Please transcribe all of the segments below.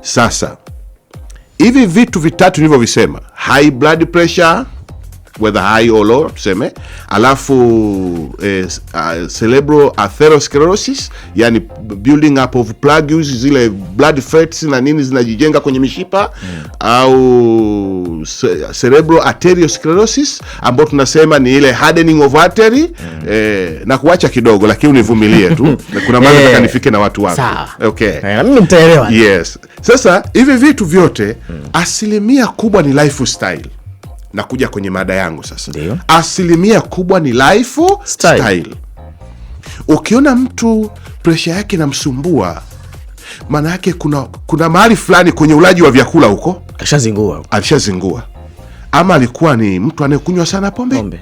Sasa hivi vitu vitatu nilivyovisema, high blood pressure whether high or low tuseme, alafu cerebral atherosclerosis, yani building up of plaques, zile blood fats na nini zinajijenga kwenye mishipa, au cerebral arteriosclerosis ambayo tunasema ni ile hardening of artery. Na kuacha kidogo lakini univumilie tu kuna mambo nataka nifike na watu wangu. Okay, mimi nitaelewa. Yes. Sasa hivi vitu vyote asilimia kubwa ni lifestyle. Na kuja kwenye mada yangu sasa. Ndiyo. Asilimia kubwa ni lifestyle. Ukiona mtu pressure yake inamsumbua, maana yake kuna mahali fulani kwenye ulaji wa vyakula huko alishazingua. Ama alikuwa ni mtu anayekunywa sana pombe.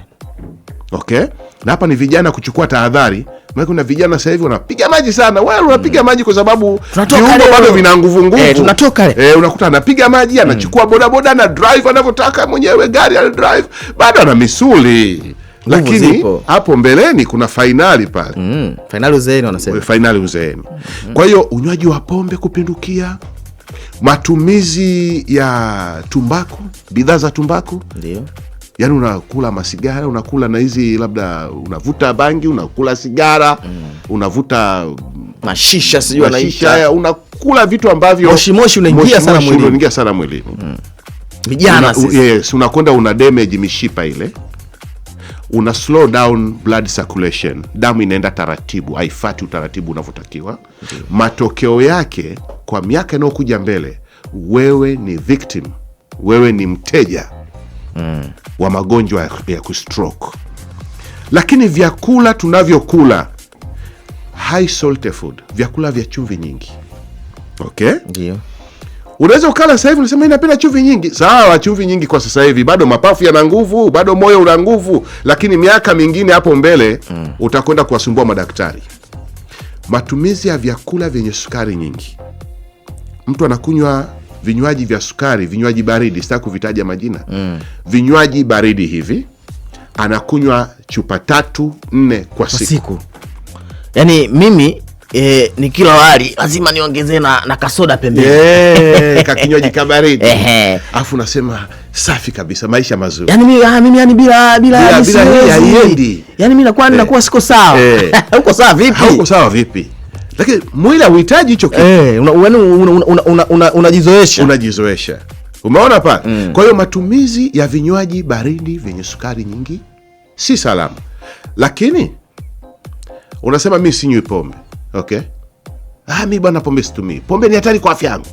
Okay? Na hapa ni vijana kuchukua tahadhari. Maana kuna vijana sasa hivi wanapiga maji sana. Wewe unapiga maji kwa sababu viungo bado vina nguvu. Tunatoka unakuta anapiga maji, anachukua bodaboda na drive anavyotaka mwenyewe, gari ana drive, bado ana misuli. Lakini hapo mbeleni kuna finali pale. Finali uzeeni wanasema. Finali uzeeni. Kwa hiyo unywaji wa pombe kupindukia, matumizi ya tumbaku, bidhaa za tumbaku. Ndio. Yaani unakula masigara, unakula na hizi labda unavuta bangi, unakula sigara, unavuta mashisha sijui anaita, unakula vitu ambavyo moshi unaingia sana mwilini. Vijana yes, unakwenda una damage mishipa ile. Una slow down blood circulation. Damu inaenda taratibu, haifati utaratibu unavyotakiwa. Matokeo yake kwa miaka inayokuja mbele, wewe ni victim, wewe ni mteja wa magonjwa ya kustroke. Lakini vyakula tunavyokula, high salt food, vyakula vya chumvi nyingi. Okay? Ndio. Unaweza ukala sasa hivi unasema ninapenda chumvi nyingi. Sawa, chumvi nyingi kwa sasa hivi, bado mapafu yana nguvu, bado moyo una nguvu, lakini miaka mingine hapo mbele utakwenda kuwasumbua madaktari. Matumizi ya vyakula vyenye sukari nyingi. Mtu anakunywa vinywaji vya sukari, vinywaji baridi, sitaki kuvitaja majina. Vinywaji baridi hivi anakunywa chupa 3-4 kwa siku. Yaani mimi nikila wali lazima niongezee na kasoda pembeni. Kakinywaji kabaridi. Alafu unasema safi kabisa, maisha mazuri. Yaani mimi bila haiendi. Yaani mimi nakuwa siko sawa. Uko sawa vipi? Hauko sawa vipi? Lakini mwili hauhitaji hicho kitu. Unajizoesha. Umeona pale? Kwa hiyo matumizi ya vinywaji baridi vyenye sukari nyingi si salama. Lakini unasema mimi sinywi pombe. Okay? Mimi bwana pombe situmii. Pombe ni hatari kwa afya yangu.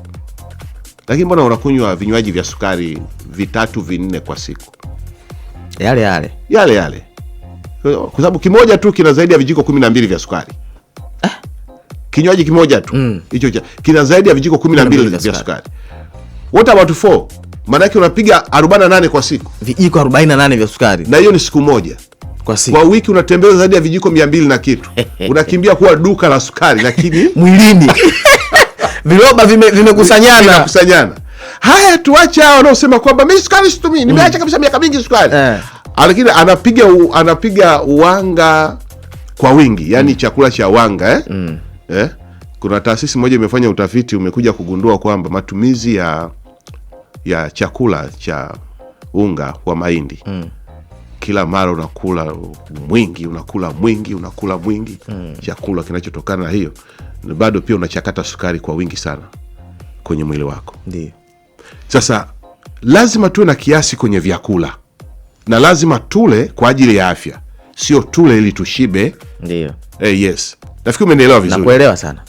Lakini mbona unakunywa vinywaji vya sukari 3-4 kwa siku? Yale. Kwa sababu kimoja tu kina zaidi ya vijiko 12 vya sukari. Kinywaji kimoja tu hicho kina zaidi ya vijiko 12 vya sukari. What about 4? Maana yake unapiga 48 kwa siku. Vijiko 48 vya sukari. Na hiyo ni siku moja. Kwa siku. Kwa wiki unatembeza zaidi ya vijiko 200 na kitu. Unakimbia kuwa duka la sukari lakini mwilini viroba vimekusanyana. Haya, tuache hao wanaosema kwamba mimi sukari situmii, nimeacha kabisa miaka mingi sukari. Lakini anapiga wanga kwa wingi, yani chakula cha wanga Kuna taasisi moja imefanya utafiti, umekuja kugundua kwamba matumizi ya chakula cha unga wa mahindi kila mara unakula mwingi chakula kinachotokana na hiyo, na bado pia unachakata sukari kwa wingi sana kwenye mwili wako. Ndio. Sasa lazima tuwe na kiasi kwenye vyakula, na lazima tule kwa ajili ya afya, sio tule ili tushibe. Ndio. Yes. Nafikiri umenielewa vizuri. Nakuelewa sana.